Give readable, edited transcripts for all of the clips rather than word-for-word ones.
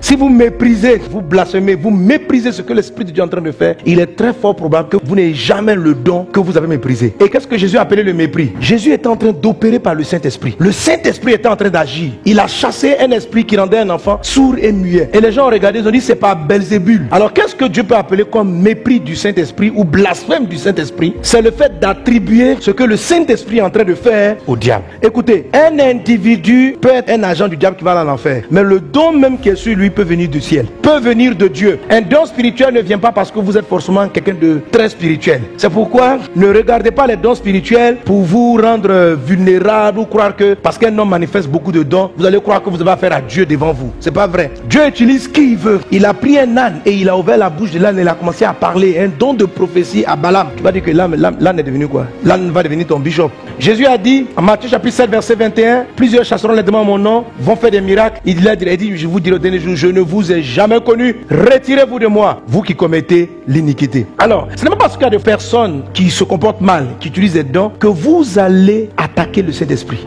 Si vous méprisez, vous blasphémez, vous méprisez ce que l'Esprit de Dieu est en train de faire, il est très fort probable que vous n'ayez jamais le don que vous avez méprisé. Et qu'est-ce que Jésus a appelé le mépris? Jésus était en train d'opérer par le Saint-Esprit. Le Saint-Esprit était en train d'agir. Il a chassé un esprit qui rendait un enfant sourd et muet. Et les gens ont regardé, ils ont dit c'est pas Belzébul. Alors qu'est-ce que Dieu peut appeler comme mépris du Saint-Esprit ou blasphème du Saint-Esprit? C'est le fait d'attribuer ce que le Saint-Esprit est en train de faire au diable. Écoutez, un individu peut être un agent du diable qui va dans l'enfer, mais le don même qui est sur lui peut venir du ciel, peut venir de Dieu. Un don spirituel ne vient pas parce que vous êtes forcément quelqu'un de très spirituel. C'est pourquoi ne regardez pas les dons spirituels pour vous rendre vulnérable ou croire que parce qu'un homme manifeste beaucoup de dons, vous allez croire que vous avez affaire à Dieu devant vous. C'est pas vrai. Dieu utilise qui il veut. Il a pris un âne et il a ouvert la bouche de l'âne et il a commencé à parler. Un don de prophétie à Balaam. Tu vas dire que l'âne est devenu quoi? L'âne va devenir ton bishop. Jésus a dit en Matthieu chapitre 7 verset 21, plusieurs chasseront les démons en mon nom, vont faire des miracles. Il dit, je vous dirai au dernier jour, je ne vous ai jamais connu. Retirez-vous de moi, vous qui commettez l'iniquité. Alors, ce n'est pas parce qu'il y a des personnes qui se comportent mal, qui utilisent des dons, que vous allez attaquer le Saint-Esprit.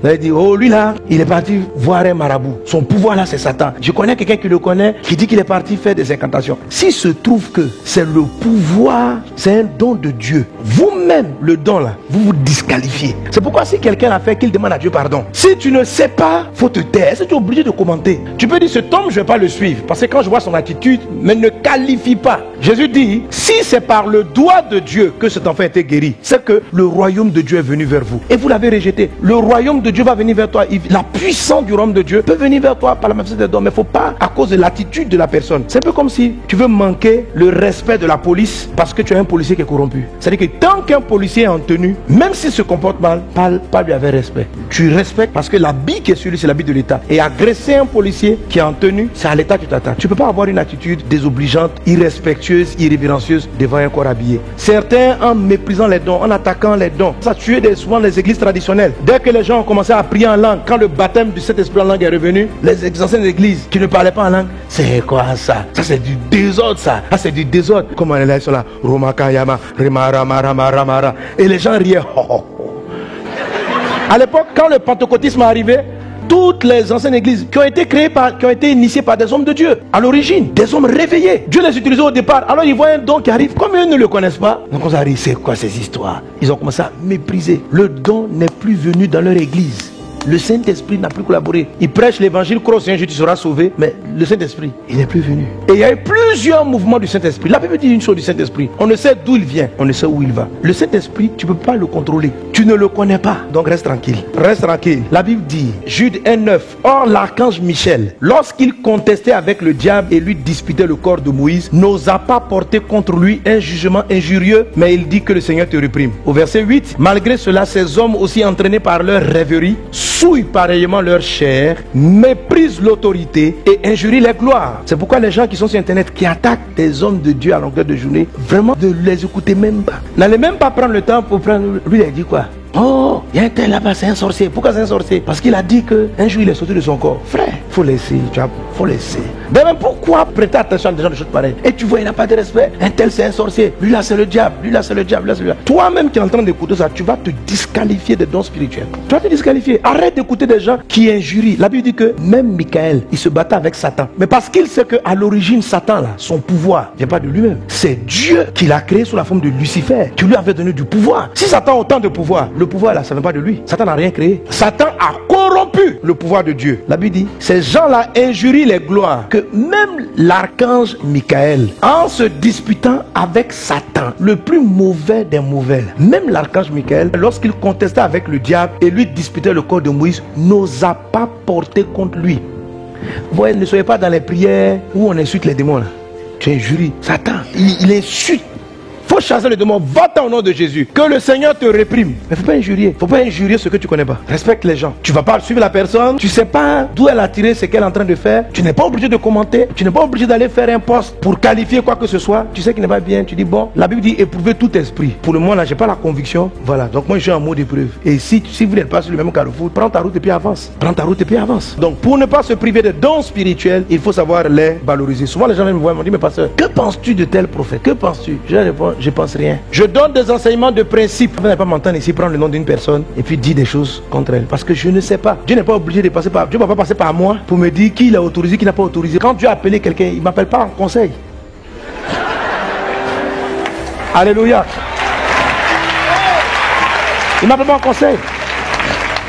Vous allez dire, oh lui là, il est parti voir un marabout. Son pouvoir là c'est Satan. Je connais quelqu'un qui le connaît, qui dit qu'il est parti faire des incantations. S'il se trouve que c'est le pouvoir, c'est un don de Dieu, vous-même le don là, vous vous disqualifiez. C'est pourquoi si quelqu'un l'a fait, qu'il demande à Dieu pardon. Si tu ne sais pas, faut te taire. Si tu es obligé de commenter, tu peux dire cet homme je ne vais pas le suivre. Parce que quand je vois son attitude, mais ne qualifie pas. Jésus dit, si c'est par le doigt de Dieu que cet enfant a été guéri, c'est que le royaume de Dieu est venu vers vous. Et vous l'avez rejeté. Le royaume de Dieu va venir vers toi. La puissance du royaume de Dieu peut venir vers toi par la manifestation des dons. Mais il ne faut pas à cause de l'attitude de la personne. C'est un peu comme si tu veux manquer le respect de la police parce que tu as un policier qui est corrompu. C'est-à-dire que tant qu'un policier est en tenue, même s'il se comporte mal, parle pas lui avec respect. Tu respectes parce que l'habit qui est sur lui, c'est l'habit de l'État. Et agresser un policier qui est en tenue, c'est à l'État que tu t'attaques. Tu ne peux pas avoir une attitude désobligeante, irrespectueuse, irrévérencieuse devant un corps habillé. Certains, en méprisant les dons, en attaquant les dons, ça tue souvent les églises traditionnelles. Dès que les gens ont commencé à prier en langue, quand le baptême du Saint-Esprit en langue est revenu, les anciennes églises qui ne parlaient pas en langue, c'est quoi ça? Ça c'est du désordre ça. Ça c'est du désordre. Comment les là sont là? Romakayama, Remara. Et les gens riaient. À l'époque, quand le pentecôtisme est arrivé, toutes les anciennes églises qui ont été créées qui ont été initiées par des hommes de Dieu, à l'origine, des hommes réveillés. Dieu les utilisait au départ. Alors ils voient un don qui arrive, comme eux ne le connaissent pas. Donc on arrive, c'est quoi ces histoires? Ils ont commencé à mépriser. Le don n'est plus venu dans leur église. Le Saint-Esprit n'a plus collaboré. Il prêche l'évangile, crois un jour tu seras sauvé. Mais le Saint-Esprit, il n'est plus venu. Et il y a eu plusieurs mouvements du Saint-Esprit. La Bible dit une chose du Saint-Esprit. On ne sait d'où il vient, on ne sait où il va. Le Saint-Esprit, tu ne peux pas le contrôler. Tu ne le connais pas. Donc reste tranquille. Reste tranquille. La Bible dit, Jude 1:9. Or l'archange Michel, lorsqu'il contestait avec le diable et lui disputait le corps de Moïse, n'osa pas porter contre lui un jugement injurieux, mais il dit que le Seigneur te réprime. Au verset 8, malgré cela, ces hommes aussi entraînés par leur rêverie, souillent pareillement leur chair, méprisent l'autorité et injurient les gloires. C'est pourquoi les gens qui sont sur internet, qui attaquent des hommes de Dieu à longueur de journée, vraiment de les écouter même pas. N'allez même pas prendre le temps pour prendre. Lui il a dit quoi? Oh, il y a un tel là-bas, c'est un sorcier. Pourquoi c'est un sorcier? Parce qu'il a dit qu'un jour il est sorti de son corps. Frère, faut laisser, tu vois, faut laisser. Mais même pourquoi prêter attention à des gens de choses pareilles? Et tu vois, il n'a pas de respect. Un tel c'est un sorcier. Lui là c'est le diable. Lui là c'est le diable. Là c'est le diable. Toi-même qui es en train d'écouter ça, tu vas te disqualifier des dons spirituels. Tu vas te disqualifier. Arrête d'écouter des gens qui injurient. La Bible dit que même Michael, il se battait avec Satan. Mais parce qu'il sait qu'à l'origine, Satan là, son pouvoir vient pas de lui-même. C'est Dieu qui l'a créé sous la forme de Lucifer, qui lui avait donné du pouvoir. Si Satan a autant de pouvoir, le pouvoir là, ça ne vient pas de lui. Satan n'a rien créé. Satan a corrompu le pouvoir de Dieu. La Bible dit, ces gens-là injurient les gloires, que même l'archange Michael, en se disputant avec Satan, le plus mauvais des mauvais, même l'archange Michael, lorsqu'il contestait avec le diable et lui disputait le corps de Moïse, n'osa pas porter contre lui. Vous voyez, ne soyez pas dans les prières où on insulte les démons là. Tu injuries Satan, il insulte. Faut chasser le démon, va-t'en au nom de Jésus. Que le Seigneur te réprime. Mais faut pas injurier. Faut pas injurier ce que tu connais pas. Respecte les gens. Tu vas pas suivre la personne. Tu sais pas d'où elle a tiré ce qu'elle est en train de faire. Tu n'es pas obligé de commenter. Tu n'es pas obligé d'aller faire un post pour qualifier quoi que ce soit. Tu sais qu'il n'est pas bien. Tu dis bon, la Bible dit éprouver tout esprit. Pour le moment là, j'ai pas la conviction. Voilà. Donc moi je suis en mode d'épreuve. Et si vous n'êtes pas sur le même carrefour, prends ta route et puis avance. Prends ta route et puis avance. Donc pour ne pas se priver de dons spirituels, il faut savoir les valoriser. Souvent les gens me voient et me disent mais pasteur, que penses-tu de tel prophète? Que penses-tu? Je réponds, je je pense rien. Je donne des enseignements de principe. Vous n'allez pas m'entendre ici prendre le nom d'une personne et puis dire des choses contre elle. Parce que je ne sais pas. Dieu n'est pas obligé de passer par... Dieu ne va pas passer par moi pour me dire qui il a autorisé, qui n'a pas autorisé. Quand Dieu a appelé quelqu'un, il ne m'appelle pas en conseil. Alléluia. Il ne m'appelle pas en conseil.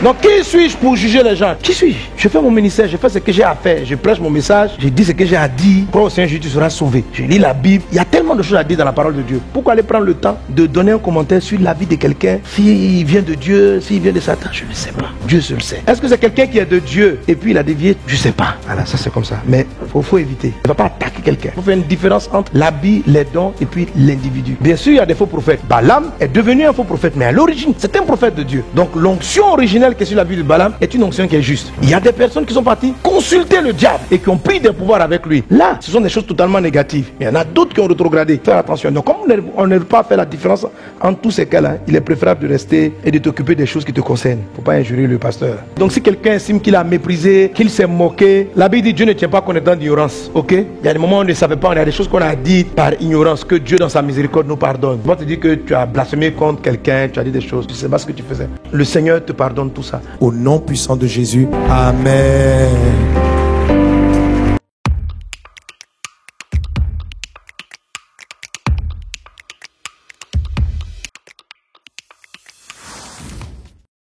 Donc qui suis-je pour juger les gens? Qui suis-je? Je fais mon ministère, je fais ce que j'ai à faire, je prêche mon message, je dis ce que j'ai à dire. Crois au Seigneur Jésus, tu seras sauvé. Je lis la Bible, il y a tellement de choses à dire dans la parole de Dieu. Pourquoi aller prendre le temps de donner un commentaire sur la vie de quelqu'un? S'il vient de Dieu, s'il vient de Satan, je ne sais pas. Dieu seul sait. Est-ce que c'est quelqu'un qui est de Dieu et puis il a dévié? Je ne sais pas. Voilà, ça c'est comme ça. Mais il faut éviter. Il ne va pas attaquer quelqu'un. Il faut faire une différence entre l'habit, les dons et puis l'individu. Bien sûr, il y a des faux prophètes. Balaam est devenu un faux prophète, mais à l'origine, c'est un prophète de Dieu. Donc l'onction originelle qui est sur la vie de Balaam est une onction qui est juste. Il y a des personnes qui sont parties consulter le diable et qui ont pris des pouvoirs avec lui. Là, ce sont des choses totalement négatives. Mais il y en a d'autres qui ont rétrogradé. Faire attention. Donc comme on ne peut pas faire la différence entre tous ces cas-là, il est préférable de rester et de t'occuper des choses qui te concernent. Il ne faut pas injurer le pasteur. Donc si quelqu'un estime qu'il a méprisé, qu'il s'est moqué, la Bible dit Dieu ne tient pas compte d'ignorance. Ok? Il y a des moments où on ne savait pas, il y a des choses qu'on a dites par ignorance que Dieu dans sa miséricorde nous pardonne. Moi te dire que tu as blasphémé contre quelqu'un, tu as dit des choses, tu ne sais pas ce que tu faisais. Le Seigneur te pardonne tout ça. Au nom puissant de Jésus. Amen.